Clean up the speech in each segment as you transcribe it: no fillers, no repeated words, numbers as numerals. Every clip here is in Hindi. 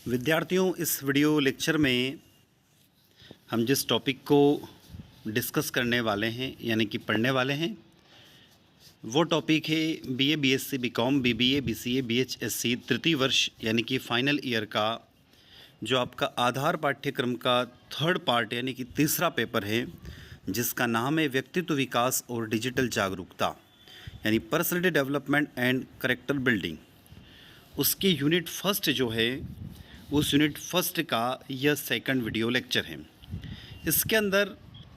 विद्यार्थियों, इस वीडियो लेक्चर में हम जिस टॉपिक को डिस्कस करने वाले हैं यानी कि पढ़ने वाले हैं वो टॉपिक है BA, BSc, BCom, BBA, BCA, बीएचएससी तृतीय वर्ष यानी कि फाइनल ईयर का जो आपका आधार पाठ्यक्रम का थर्ड पार्ट यानी कि तीसरा पेपर है, जिसका नाम है व्यक्तित्व विकास और डिजिटल जागरूकता यानी personality development and character building. उसकी यूनिट फर्स्ट जो है उस यूनिट फर्स्ट का यह सेकंड वीडियो लेक्चर है। इसके अंदर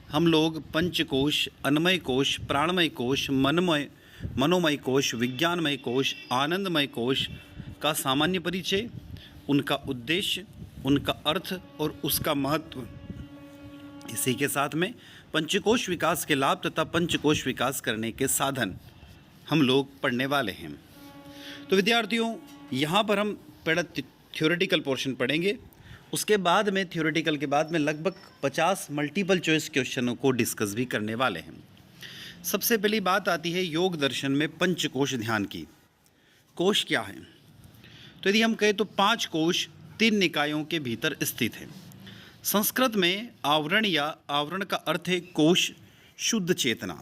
हम लोग पंचकोश, अन्नमय कोश, प्राणमय कोश, मनोमय कोश, विज्ञानमय कोश, आनंदमय कोश का सामान्य परिचय, उनका उद्देश्य, उनका अर्थ और उसका महत्व, इसी के साथ में पंचकोश विकास के लाभ तथा पंचकोश विकास करने के साधन हम लोग पढ़ने वाले हैं। तो विद्यार्थियों, यहाँ पर हम पहला थ्योरेटिकल पोर्शन पढ़ेंगे। उसके बाद में थ्योरेटिकल के बाद में लगभग 50 मल्टीपल चॉइस क्वेश्चनों को डिस्कस भी करने वाले हैं। सबसे पहली बात आती है योग दर्शन में पंचकोश ध्यान की। कोश क्या है? तो यदि हम कहें तो 5 कोश 3 निकायों के भीतर स्थित है। संस्कृत में आवरण या आवरण का अर्थ है कोश, शुद्ध चेतना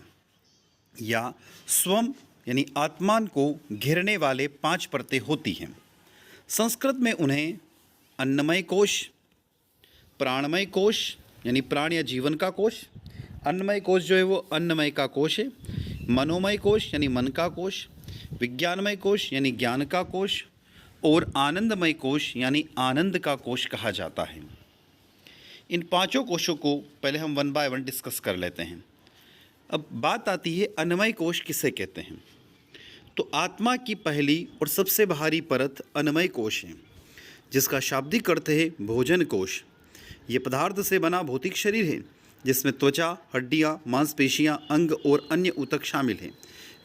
या स्वम यानी आत्मान को घेरने वाले 5 परतें होती हैं। संस्कृत में उन्हें अन्नमय कोश, प्राणमय कोश यानी प्राण या जीवन का कोश, अन्नमय कोश जो है वो अन्नमय का कोश है, मनोमय कोश यानी मन का कोश, विज्ञानमय कोश यानी ज्ञान का कोश और आनंदमय कोश यानी आनंद का कोश कहा जाता है। इन 5 कोशों को पहले हम 1 बाय 1 डिस्कस कर लेते हैं। अब बात आती है अन्नमय कोश किसे कहते हैं। तो आत्मा की पहली और सबसे बाहरी परत अन्नमय कोश है, जिसका शाब्दिक अर्थ है भोजन कोश। ये पदार्थ से बना भौतिक शरीर है जिसमें त्वचा, हड्डियाँ, मांसपेशियाँ, अंग और अन्य ऊतक शामिल हैं।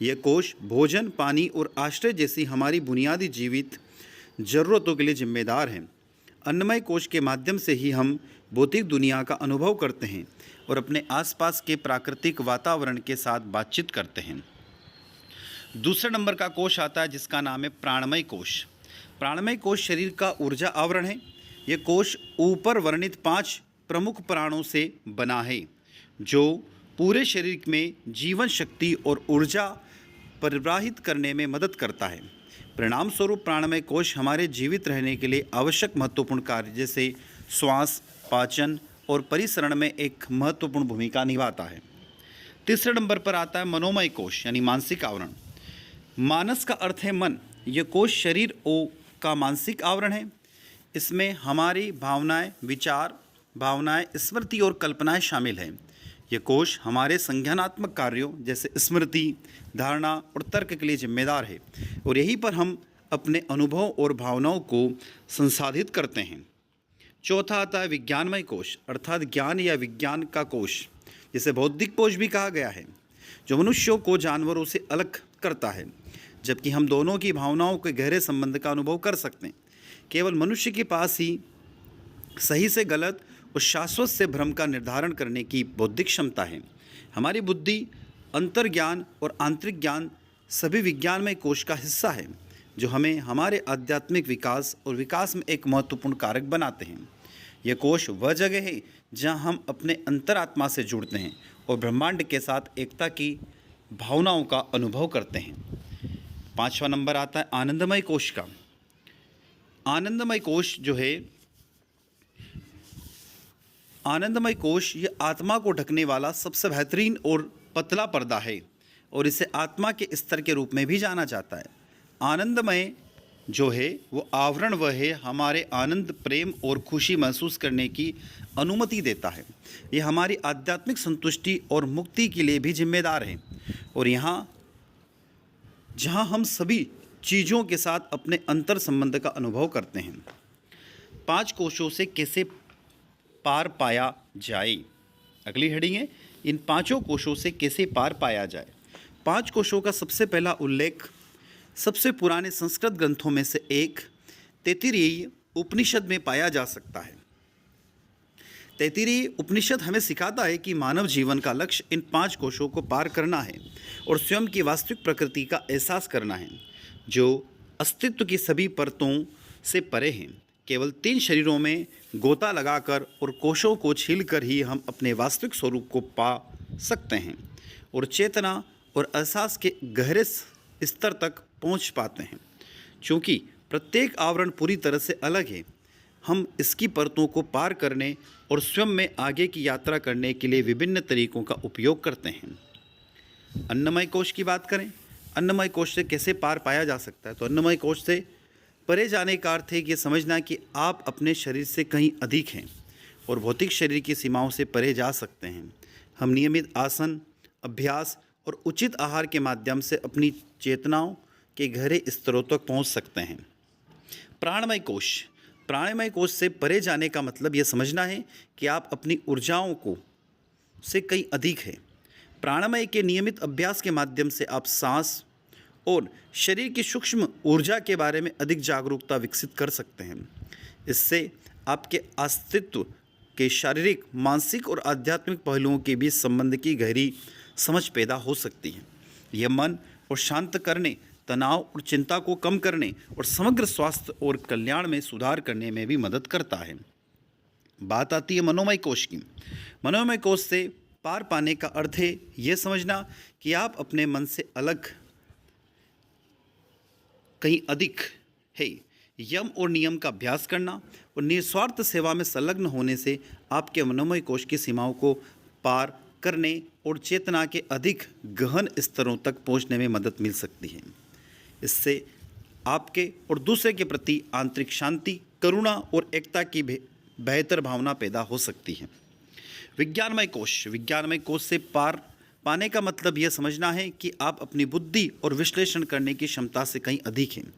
यह कोश भोजन, पानी और आश्रय जैसी हमारी बुनियादी जीवित ज़रूरतों के लिए जिम्मेदार हैं। अन्नमय कोश के माध्यम से ही हम भौतिक दुनिया का अनुभव करते हैं और अपने आसपास के प्राकृतिक वातावरण के साथ बातचीत करते हैं। दूसरे नंबर का कोश आता है जिसका नाम है प्राणमय कोश। प्राणमय कोश शरीर का ऊर्जा आवरण है। यह कोश ऊपर वर्णित 5 प्रमुख प्राणों से बना है जो पूरे शरीर में जीवन शक्ति और ऊर्जा परिवाहित करने में मदद करता है। परिणाम स्वरूप प्राणमय कोश हमारे जीवित रहने के लिए आवश्यक महत्वपूर्ण कार्य जैसे श्वास, पाचन और परिसरण में एक महत्वपूर्ण भूमिका निभाता है। तीसरे नंबर पर आता है मनोमय कोश यानी मानसिक आवरण। मानस का अर्थ है मन। यह कोश शरीर का मानसिक आवरण है। इसमें हमारी भावनाएं, विचार, स्मृति और कल्पनाएं शामिल हैं। यह कोश हमारे संज्ञानात्मक कार्यों जैसे स्मृति, धारणा और तर्क के लिए जिम्मेदार है और यहीं पर हम अपने अनुभव और भावनाओं को संसाधित करते हैं। चौथा आता है विज्ञानमय कोश अर्थात ज्ञान या विज्ञान का कोश, जिसे बौद्धिक कोश भी कहा गया है, जो मनुष्यों को जानवरों से अलग करता है, जबकि हम दोनों की भावनाओं के गहरे संबंध का अनुभव कर सकते हैं। केवल मनुष्य के पास ही सही से गलत और शाश्वत से भ्रम का निर्धारण करने की बौद्धिक क्षमता है। हमारी बुद्धि, अंतर्ज्ञान और आंतरिक ज्ञान सभी विज्ञानमय कोश का हिस्सा है, जो हमें हमारे आध्यात्मिक विकास और विकास में एक महत्वपूर्ण कारक बनाते हैं। यह कोश वह जगह है जहां हम अपने अंतरात्मा से जुड़ते हैं और ब्रह्मांड के साथ एकता की भावनाओं का अनुभव करते हैं। 5वां नंबर आता है आनंदमय कोश का। आनंदमय कोश जो है, आनंदमय कोश ये आत्मा को ढकने वाला सबसे बेहतरीन और पतला पर्दा है और इसे आत्मा के स्तर के रूप में भी जाना जाता है। आनंदमय जो है वो आवरण वह है हमारे आनंद, प्रेम और खुशी महसूस करने की अनुमति देता है। ये हमारी आध्यात्मिक संतुष्टि और मुक्ति के लिए भी जिम्मेदार है और जहाँ हम सभी चीज़ों के साथ अपने अंतर संबंध का अनुभव करते हैं। 5 कोशों से कैसे पार पाया जाए, अगली हेडिंग है इन 5 कोशों से कैसे पार पाया जाए। 5 कोशों का सबसे पहला उल्लेख सबसे पुराने संस्कृत ग्रंथों में से एक तैत्तिरीय उपनिषद में पाया जा सकता है। तैत्तिरीय उपनिषद हमें सिखाता है कि मानव जीवन का लक्ष्य इन 5 कोशों को पार करना है और स्वयं की वास्तविक प्रकृति का एहसास करना है, जो अस्तित्व की सभी परतों से परे हैं। केवल 3 शरीरों में गोता लगाकर और कोशों को छीलकर ही हम अपने वास्तविक स्वरूप को पा सकते हैं और चेतना और एहसास के गहरे स्तर तक पहुंच पाते हैं। चूँकि प्रत्येक आवरण पूरी तरह से अलग है, हम इसकी परतों को पार करने और स्वयं में आगे की यात्रा करने के लिए विभिन्न तरीकों का उपयोग करते हैं। अन्नमय कोश की बात करें, अन्नमय कोश से कैसे पार पाया जा सकता है? तो अन्नमय कोश से परे जाने का अर्थ है कि समझना कि आप अपने शरीर से कहीं अधिक हैं और भौतिक शरीर की सीमाओं से परे जा सकते हैं। हम नियमित आसन, अभ्यास और उचित आहार के माध्यम से अपनी चेतनाओं के गहरे स्तरों तक पहुंच सकते हैं। प्राणमय कोश, प्राणमय कोश से परे जाने का मतलब यह समझना है कि आप अपनी ऊर्जाओं को से कहीं अधिक हैं। प्राणमय के नियमित अभ्यास के माध्यम से आप सांस और शरीर की सूक्ष्म ऊर्जा के बारे में अधिक जागरूकता विकसित कर सकते हैं। इससे आपके अस्तित्व के शारीरिक, मानसिक और आध्यात्मिक पहलुओं के बीच संबंध की गहरी समझ पैदा हो सकती है। यह मन और शांत करने, तनाव और चिंता को कम करने और समग्र स्वास्थ्य और कल्याण में सुधार करने में भी मदद करता है। बात आती है मनोमय कोश की। मनोमय कोश से पार पाने का अर्थ है यह समझना कि आप अपने मन से अलग कहीं अधिक है। यम और नियम का अभ्यास करना और निस्वार्थ सेवा में संलग्न होने से आपके मनोमय कोश की सीमाओं को पार करने और चेतना के अधिक गहन स्तरों तक पहुंचने में मदद मिल सकती है। इससे आपके और दूसरे के प्रति आंतरिक शांति, करुणा और एकता की बेहतर भावना पैदा हो सकती है। विज्ञानमय कोश, विज्ञानमय कोश से पार पाने का मतलब यह समझना है कि आप अपनी बुद्धि और विश्लेषण करने की क्षमता से कहीं अधिक हैं।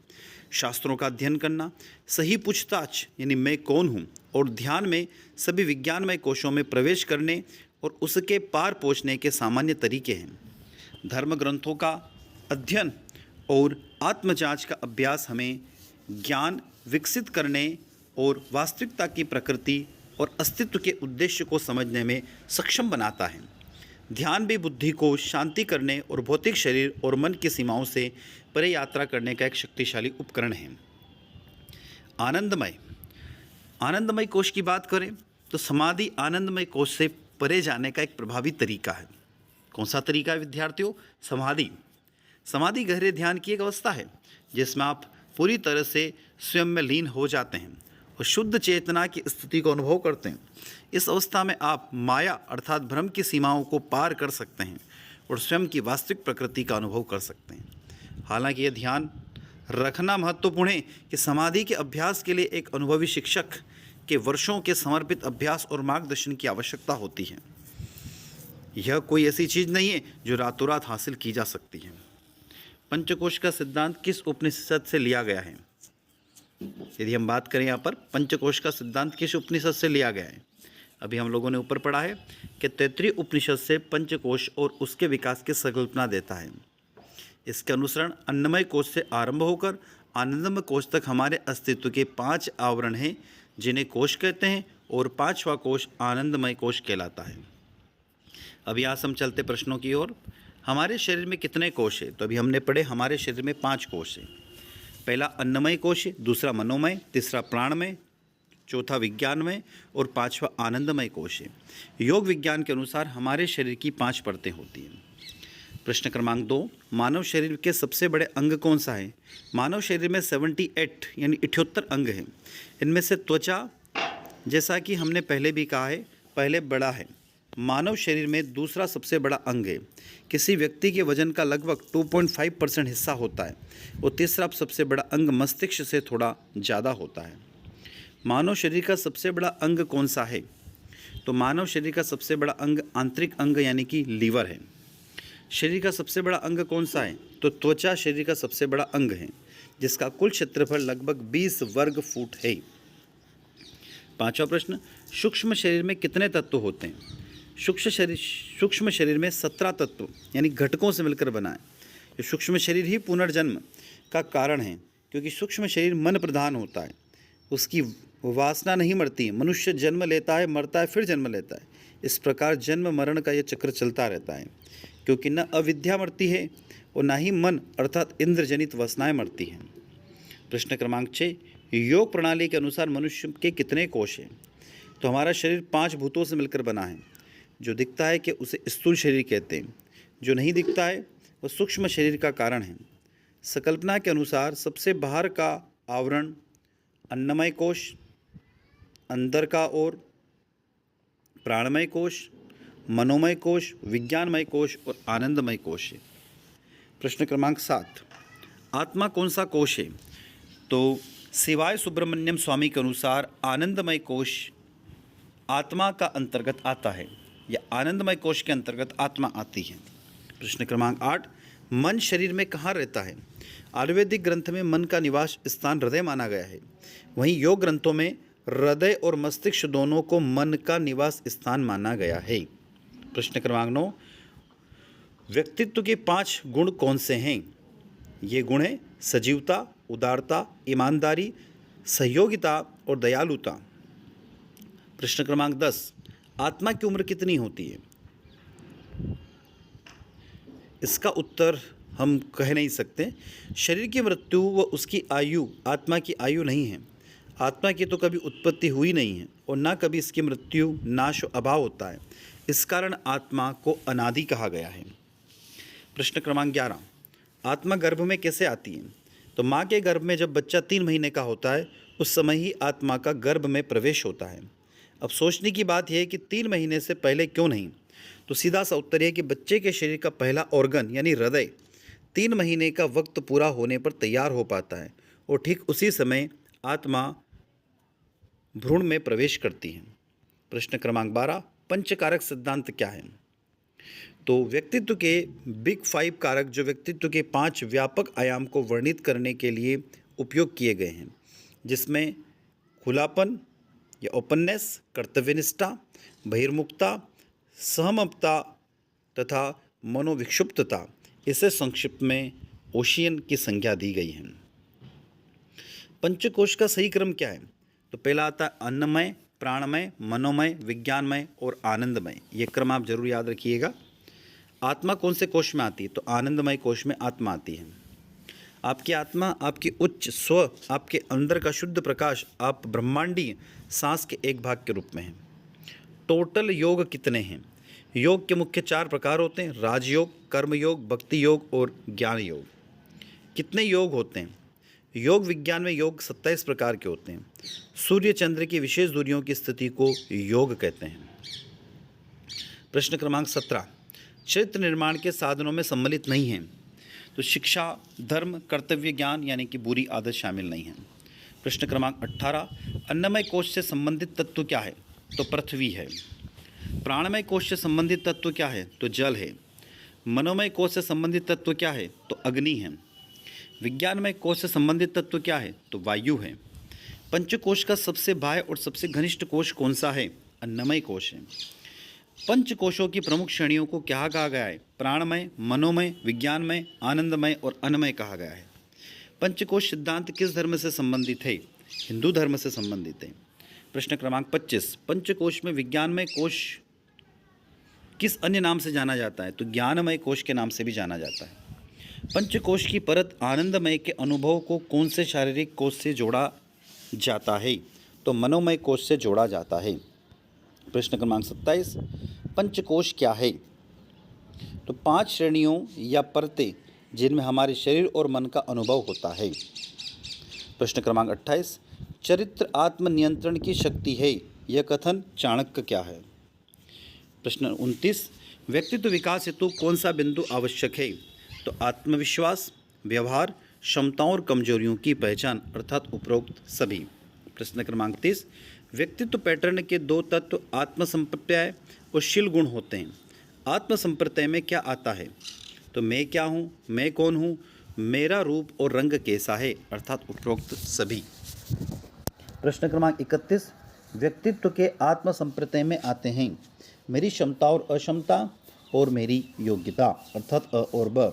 शास्त्रों का अध्ययन करना, सही पूछताछ यानी मैं कौन हूँ और ध्यान में सभी विज्ञानमय कोशों में प्रवेश करने और उसके पार पहुँचने के सामान्य तरीके हैं। धर्म ग्रंथों का अध्ययन और आत्मजांच का अभ्यास हमें ज्ञान विकसित करने और वास्तविकता की प्रकृति और अस्तित्व के उद्देश्य को समझने में सक्षम बनाता है। ध्यान भी बुद्धि को शांति करने और भौतिक शरीर और मन की सीमाओं से परे यात्रा करने का एक शक्तिशाली उपकरण है। आनंदमय, आनंदमय कोश की बात करें तो समाधि आनंदमय कोश से परे जाने का एक प्रभावी तरीका है। कौन सा तरीका है विद्यार्थियों? समाधि। समाधि गहरे ध्यान की एक अवस्था है जिसमें आप पूरी तरह से स्वयं में लीन हो जाते हैं और शुद्ध चेतना की स्थिति को अनुभव करते हैं। इस अवस्था में आप माया अर्थात भ्रम की सीमाओं को पार कर सकते हैं और स्वयं की वास्तविक प्रकृति का अनुभव कर सकते हैं। हालांकि यह ध्यान रखना महत्वपूर्ण है कि समाधि के अभ्यास के लिए एक अनुभवी शिक्षक के वर्षों के समर्पित अभ्यास और मार्गदर्शन की आवश्यकता होती है। यह कोई ऐसी चीज़ नहीं है जो रातों रात हासिल की जा सकती है। पंचकोश का सिद्धांत किस उपनिषद से लिया गया है? यदि हम बात करें यहाँ पर पंचकोश का सिद्धांत किस उपनिषद से लिया गया है? अभी हम लोगों ने ऊपर पढ़ा है कि तैत्तिरीय उपनिषद से पंचकोश और उसके विकास की संकल्पना देता है। इसके अनुसरण अन्नमय कोश से आरंभ होकर आनंदमय कोश तक हमारे अस्तित्व के 5 आवरण हैं जिन्हें कोश कहते हैं और 5वां कोश आनंदमय कोश कहलाता है। अभी यहाँ हम चलते प्रश्नों की ओर। हमारे शरीर में कितने कोश हैं? तो अभी हमने पढ़े हमारे शरीर में 5 कोश हैं। पहला अन्नमय कोश है, दूसरा मनोमय, तीसरा प्राणमय, चौथा विज्ञानमय और 5वां आनंदमय कोश है। योग विज्ञान के अनुसार हमारे शरीर की 5 परतें होती हैं। प्रश्न क्रमांक 2, मानव शरीर के सबसे बड़े अंग कौन सा है? मानव शरीर में 78 यानी 78 अंग हैं। इनमें से त्वचा, जैसा कि हमने पहले भी कहा है, पहले बड़ा है। मानव शरीर में दूसरा सबसे बड़ा अंग है। किसी व्यक्ति के वजन का लगभग 2.5% हिस्सा होता है और तीसरा सबसे बड़ा अंग मस्तिष्क से थोड़ा ज़्यादा होता है। मानव शरीर का सबसे बड़ा अंग कौन सा है? तो मानव शरीर का सबसे बड़ा अंग आंतरिक अंग यानी कि लीवर है। शरीर का सबसे बड़ा अंग कौन सा है? तो त्वचा शरीर का सबसे बड़ा अंग है जिसका कुल क्षेत्रफल लगभग 20 वर्ग फुट है। 5वां प्रश्न, सूक्ष्म शरीर में कितने तत्व होते हैं? सूक्ष्म शरीर में 17 तत्व यानी घटकों से मिलकर बना है। ये सूक्ष्म शरीर ही पुनर्जन्म का कारण है क्योंकि सूक्ष्म शरीर मन प्रधान होता है। उसकी वासना नहीं मरती है। मनुष्य जन्म लेता है, मरता है, फिर जन्म लेता है। इस प्रकार जन्म मरण का यह चक्र चलता रहता है क्योंकि न अविद्या मरती है और न ही मन अर्थात इंद्रजनित वासनाएं मरती हैं। प्रश्न क्रमांक 6, योग प्रणाली के अनुसार मनुष्य के कितने कोष हैं? तो हमारा शरीर 5 भूतों से मिलकर बना है। जो दिखता है कि उसे स्थूल शरीर कहते हैं, जो नहीं दिखता है वह सूक्ष्म शरीर का कारण है। संकल्पना के अनुसार सबसे बाहर का आवरण अन्नमय कोश, अंदर का ओर प्राणमय कोश, मनोमय कोश, विज्ञानमय कोश और आनंदमय कोश है। प्रश्न क्रमांक 7, आत्मा कौन सा कोश है? तो शिवाय सुब्रमण्यम स्वामी के अनुसार आनंदमय कोश आत्मा का अंतर्गत आता है, या आनंदमय कोश के अंतर्गत आत्मा आती है। प्रश्न क्रमांक 8, मन शरीर में कहाँ रहता है? आयुर्वेदिक ग्रंथ में मन का निवास स्थान हृदय माना गया है। वहीं योग ग्रंथों में हृदय और मस्तिष्क दोनों को मन का निवास स्थान माना गया है। प्रश्न क्रमांक 9, व्यक्तित्व के 5 गुण कौन से हैं? ये गुण हैं सजीवता, उदारता, ईमानदारी, सहयोगिता और दयालुता। प्रश्न क्रमांक 10, आत्मा की उम्र कितनी होती है? इसका उत्तर हम कह नहीं सकते। शरीर की मृत्यु व उसकी आयु आत्मा की आयु नहीं है। आत्मा की तो कभी उत्पत्ति हुई नहीं है और ना कभी इसकी मृत्यु, नाश और अभाव होता है। इस कारण आत्मा को अनादि कहा गया है। प्रश्न क्रमांक 11, आत्मा गर्भ में कैसे आती है? तो माँ के गर्भ में जब बच्चा 3 महीने का होता है उस समय ही आत्मा का गर्भ में प्रवेश होता है। अब सोचने की बात यह है कि 3 महीने से पहले क्यों नहीं? तो सीधा सा उत्तर है कि बच्चे के शरीर का पहला ऑर्गन यानी हृदय 3 महीने का वक्त पूरा होने पर तैयार हो पाता है और ठीक उसी समय आत्मा भ्रूण में प्रवेश करती है। प्रश्न क्रमांक 12, पंचकारक सिद्धांत क्या है? तो व्यक्तित्व के बिग 5 कारक जो व्यक्तित्व के 5 व्यापक आयाम को वर्णित करने के लिए उपयोग किए गए हैं, जिसमें खुलापन या ओपननेस, कर्तव्यनिष्ठा, बहिर्मुखता, सहमता तथा मनोविक्षुब्धता, इसे संक्षिप्त में ओशियन की संज्ञा दी गई है। पंचकोश का सही क्रम क्या है? तो पहला आता है अन्नमय, प्राणमय, मनोमय, विज्ञानमय और आनंदमय। ये क्रम आप जरूर याद रखिएगा। आत्मा कौन से कोश में आती है? तो आनंदमय कोश में आत्मा आती है। आपकी आत्मा आपकी उच्च स्व, आपके अंदर का शुद्ध प्रकाश, आप ब्रह्मांडीय सांस के एक भाग के रूप में हैं। टोटल योग कितने हैं? योग के मुख्य 4 प्रकार होते हैं, राजयोग, कर्मयोग, भक्ति योग और ज्ञान योग। कितने योग होते हैं? योग विज्ञान में योग 27 प्रकार के होते हैं। सूर्य चंद्र की विशेष दूरियों की स्थिति को योग कहते हैं। प्रश्न क्रमांक 17, चरित्र निर्माण के साधनों में सम्मिलित नहीं हैं। तो शिक्षा, धर्म, कर्तव्य, ज्ञान यानी कि बुरी आदत शामिल नहीं है। प्रश्न क्रमांक 18, अन्नमय कोश से संबंधित तत्व क्या है? तो पृथ्वी है। प्राणमय कोश से संबंधित तत्व क्या है? तो जल है। मनोमय कोश से संबंधित तत्व क्या है? तो अग्नि है। विज्ञानमय कोश से संबंधित तत्व क्या है? तो वायु है। पंचकोश का सबसे बाह्य और सबसे घनिष्ठ कोश कौन सा है? अन्नमय कोश है। पंचकोशों की प्रमुख श्रेणियों को क्या कहा गया है? प्राणमय, मनोमय, विज्ञानमय, आनंदमय और अन्नमय कहा गया है। पंचकोश सिद्धांत किस धर्म से संबंधित है? हिंदू धर्म से संबंधित है। प्रश्न क्रमांक 25, पंचकोश में विज्ञानमय कोश किस अन्य नाम से जाना जाता है? तो ज्ञानमय कोश के नाम से भी जाना जाता है। पंचकोश की परत आनंदमय के अनुभव को कौन से शारीरिक कोश से जोड़ा जाता है? तो मनोमय कोश से जोड़ा जाता है। प्रश्न क्रमांक 27, पंचकोश क्या है? तो 5 श्रेणियों या परतें जिनमें हमारे शरीर और मन का अनुभव होता है। प्रश्न क्रमांक 28, चरित्र आत्मनियंत्रण की शक्ति है, यह कथन चाणक्य क्या है? प्रश्न 29, व्यक्तित्व विकास हेतु कौन सा बिंदु आवश्यक है? तो आत्मविश्वास, व्यवहार, क्षमताओं और कमजोरियों की पहचान अर्थात उपरोक्त सभी। प्रश्न क्रमांक 30, व्यक्तित्व पैटर्न के 2 तत्व आत्मसंप्रत्यय और शील गुण होते हैं। आत्मसंप्रत्यय में क्या आता है? तो मैं क्या हूँ, मैं कौन हूँ, मेरा रूप और रंग कैसा है अर्थात उपरोक्त सभी। प्रश्न क्रमांक 31, व्यक्तित्व के आत्मसंप्रत्यय में आते हैं मेरी क्षमता और अक्षमता और मेरी योग्यता अर्थात अ और ब।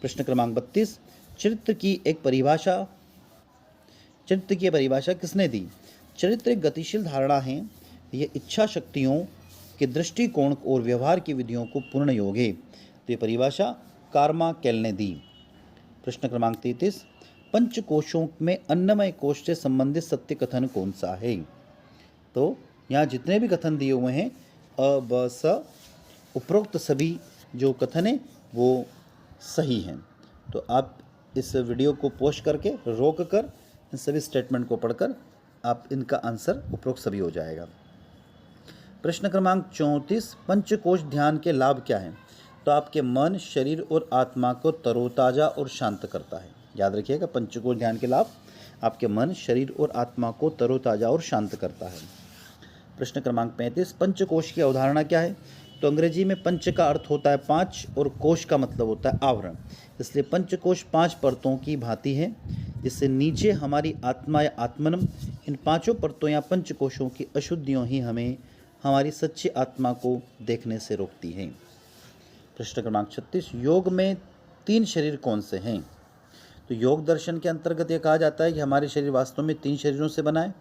प्रश्न क्रमांक 32, चरित्र की परिभाषा किसने दी? चरित्र एक गतिशील धारणा है, यह इच्छा शक्तियों के दृष्टिकोण और व्यवहार की विधियों को पूर्ण योग है। तो ये परिभाषा कार्मा केल ने दी। प्रश्न क्रमांक 33, पंच कोशों में अन्नमय कोश से संबंधित सत्य कथन कौन सा है? तो यहाँ जितने भी कथन दिए हुए हैं अ ब स उपरोक्त सभी जो कथन है वो सही हैं। तो आप इस वीडियो को पॉज करके रोक कर इन सभी स्टेटमेंट को पढ़कर आप इनका आंसर उपरोक्त सभी हो जाएगा। प्रश्न क्रमांक 34, पंचकोश ध्यान के लाभ क्या हैं? तो आपके मन, शरीर और आत्मा को तरोताजा और शांत करता है। याद रखिएगा, पंचकोश ध्यान के लाभ आपके मन, शरीर और आत्मा को तरोताजा और शांत करता है। प्रश्न क्रमांक 35, पंचकोश की अवधारणा क्या है? तो अंग्रेजी में पंच का अर्थ होता है 5 और कोश का मतलब होता है आवरण, इसलिए पंचकोश 5 परतों की भांति है, जिससे नीचे हमारी आत्मा या आत्मनम, इन 5 परतों या पंचकोशों की अशुद्धियों ही हमें हमारी सच्ची आत्मा को देखने से रोकती हैं। प्रश्न क्रमांक 36, योग में 3 शरीर कौन से हैं? तो योग दर्शन के अंतर्गत यह कहा जाता है कि हमारे शरीर वास्तव में 3 शरीरों से बना है,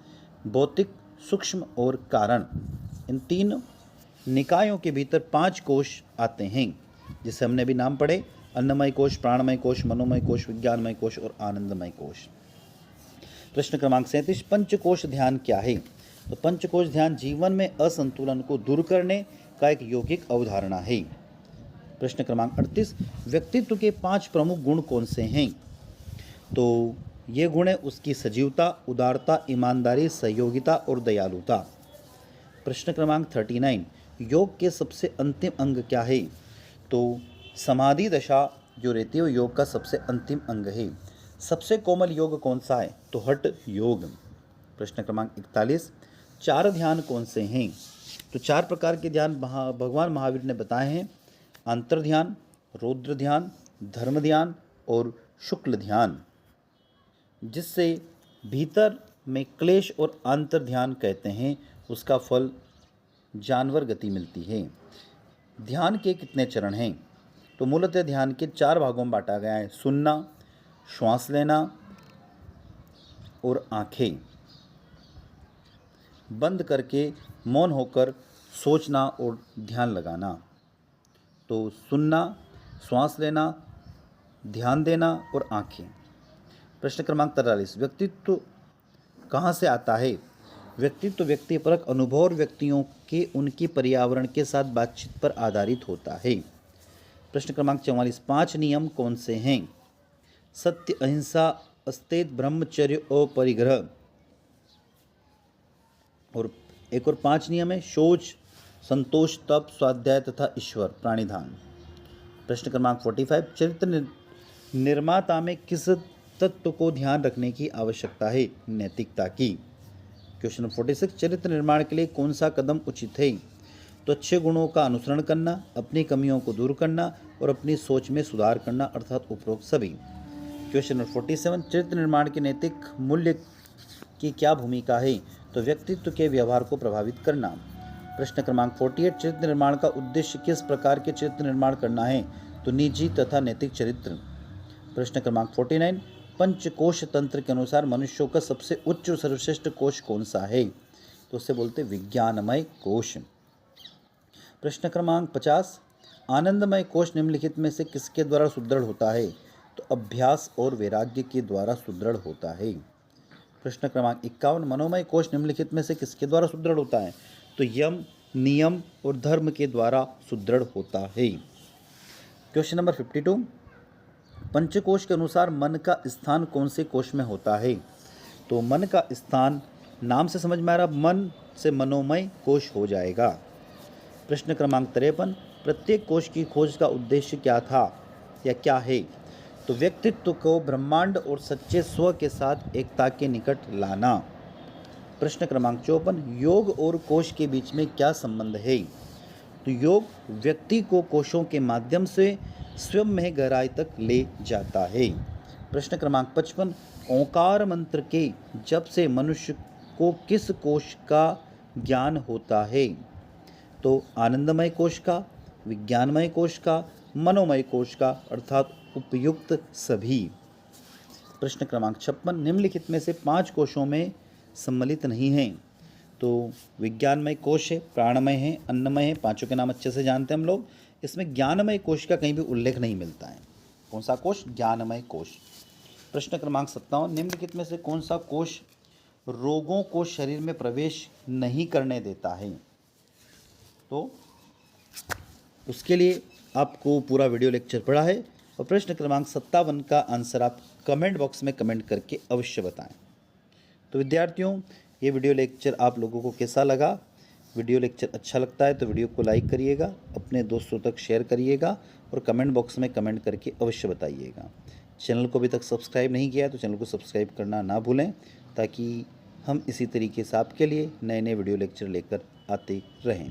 भौतिक, सूक्ष्म और कारण। इन 3 निकायों के भीतर 5 कोश आते हैं, जिसे हमने भी नाम पढ़े, अन्नमय कोश, प्राणमय कोश, मनोमय कोश, विज्ञानमय कोश और आनंदमय कोश। प्रश्न क्रमांक 37, पंचकोश ध्यान क्या है? तो पंचकोश ध्यान जीवन में असंतुलन को दूर करने का एक यौगिक अवधारणा है। प्रश्न क्रमांक 38, व्यक्तित्व के 5 प्रमुख गुण कौन से हैं? तो ये गुण है उसकी सजीवता, उदारता, ईमानदारी, सहयोगिता और दयालुता। प्रश्न क्रमांक 39, योग के सबसे अंतिम अंग क्या है? तो समाधि दशा जो रहती है वो योग का सबसे अंतिम अंग है। सबसे कोमल योग कौन सा है? तो हठ योग। प्रश्न क्रमांक 41, 4 ध्यान कौन से हैं? तो 4 प्रकार के ध्यान भगवान महावीर ने बताए हैं, अंतर ध्यान, रौद्र ध्यान, धर्म ध्यान और शुक्ल ध्यान, जिससे भीतर में क्लेश और आंतर ध्यान कहते हैं, उसका फल जानवर गति मिलती है। ध्यान के कितने चरण हैं? तो मूलतः ध्यान के 4 भागों में बांटा गया है, सुनना, श्वास लेना और आंखें बंद करके मौन होकर सोचना और ध्यान लगाना। तो सुनना, श्वास लेना, ध्यान देना और आंखें। प्रश्न क्रमांक 43, व्यक्तित्व कहाँ से आता है? व्यक्तित्व व्यक्तिपरक अनुभव और व्यक्तियों के उनकी पर्यावरण के साथ बातचीत पर आधारित होता है। प्रश्न क्रमांक 44, 5 नियम कौन से हैं? सत्य, अहिंसा, अस्तेय, ब्रह्मचर्य और परिग्रह। और एक और 5 नियम है, शौच, संतोष, तप, स्वाध्याय तथा ईश्वर प्राणिधान। प्रश्न क्रमांक 45, चरित्र निर्माता में किस तत्व को ध्यान रखने की आवश्यकता है? नैतिकता की। क्वेश्चन नंबर 46, चरित्र निर्माण के लिए कौन सा कदम उचित है? तो अच्छे गुणों का अनुसरण करना, अपनी कमियों को दूर करना और अपनी सोच में सुधार करना, अर्थात उपरोक्त सभी। क्वेश्चन नंबर 47, चरित्र निर्माण के नैतिक मूल्य की क्या भूमिका है? तो व्यक्तित्व के व्यवहार को प्रभावित करना। प्रश्न क्रमांक 48, चरित्र निर्माण का उद्देश्य किस प्रकार के चरित्र निर्माण करना है? तो निजी तथा नैतिक चरित्र। प्रश्न क्रमांक 49, पंचकोश तंत्र के अनुसार मनुष्यों का सबसे उच्च और सर्वश्रेष्ठ कोश कौन सा है? तो उससे बोलते विज्ञानमय कोश। प्रश्न क्रमांक 50, आनंदमय कोश निम्नलिखित में से किसके द्वारा सुदृढ़ होता है? तो अभ्यास और वैराग्य के द्वारा सुदृढ़ होता है। प्रश्न क्रमांक 51, मनोमय कोश निम्नलिखित में से किसके द्वारा सुदृढ़ होता है? तो यम, नियम और धर्म के द्वारा सुदृढ़ होता है। क्वेश्चन नंबर 52, पंचकोश के अनुसार मन का स्थान कौन से कोश में होता है? तो मन का स्थान नाम से समझ में आ रहा, मन से मनोमय कोश हो जाएगा। प्रश्न क्रमांक 53, प्रत्येक कोश की खोज का उद्देश्य क्या था या क्या है? तो व्यक्तित्व को ब्रह्मांड और सच्चे स्व के साथ एकता के निकट लाना। प्रश्न क्रमांक 54, योग और कोश के बीच में क्या संबंध है? तो योग व्यक्ति को कोशों के माध्यम से स्वयं में गहराई तक ले जाता है। प्रश्न क्रमांक 55, ओंकार मंत्र के जप से मनुष्य को किस कोश का ज्ञान होता है? तो आनंदमय कोश का, विज्ञानमय कोश का, मनोमय कोश का, अर्थात उपयुक्त सभी। प्रश्न क्रमांक 56, निम्नलिखित में से 5 कोशों में सम्मिलित नहीं हैं? तो विज्ञानमय कोश है, प्राणमय है, अन्नमय है, 5 के नाम अच्छे से जानते हैं हम लोग। इसमें ज्ञानमय कोश का कहीं भी उल्लेख नहीं मिलता है। कौन सा कोश? ज्ञानमय कोश। प्रश्न क्रमांक 57, निम्नलिखित में से कौन सा कोष रोगों को शरीर में प्रवेश नहीं करने देता है? तो उसके लिए आपको पूरा वीडियो लेक्चर पढ़ा है और प्रश्न क्रमांक 57 का आंसर आप कमेंट बॉक्स में कमेंट करके अवश्य बताएं। तो विद्यार्थियों, ये वीडियो लेक्चर आप लोगों को कैसा लगा? वीडियो लेक्चर अच्छा लगता है तो वीडियो को लाइक करिएगा, अपने दोस्तों तक शेयर करिएगा और कमेंट बॉक्स में कमेंट करके अवश्य बताइएगा। चैनल को अभी तक सब्सक्राइब नहीं किया है तो चैनल को सब्सक्राइब करना ना भूलें, ताकि हम इसी तरीके से आपके लिए नए नए वीडियो लेक्चर लेकर आते रहें।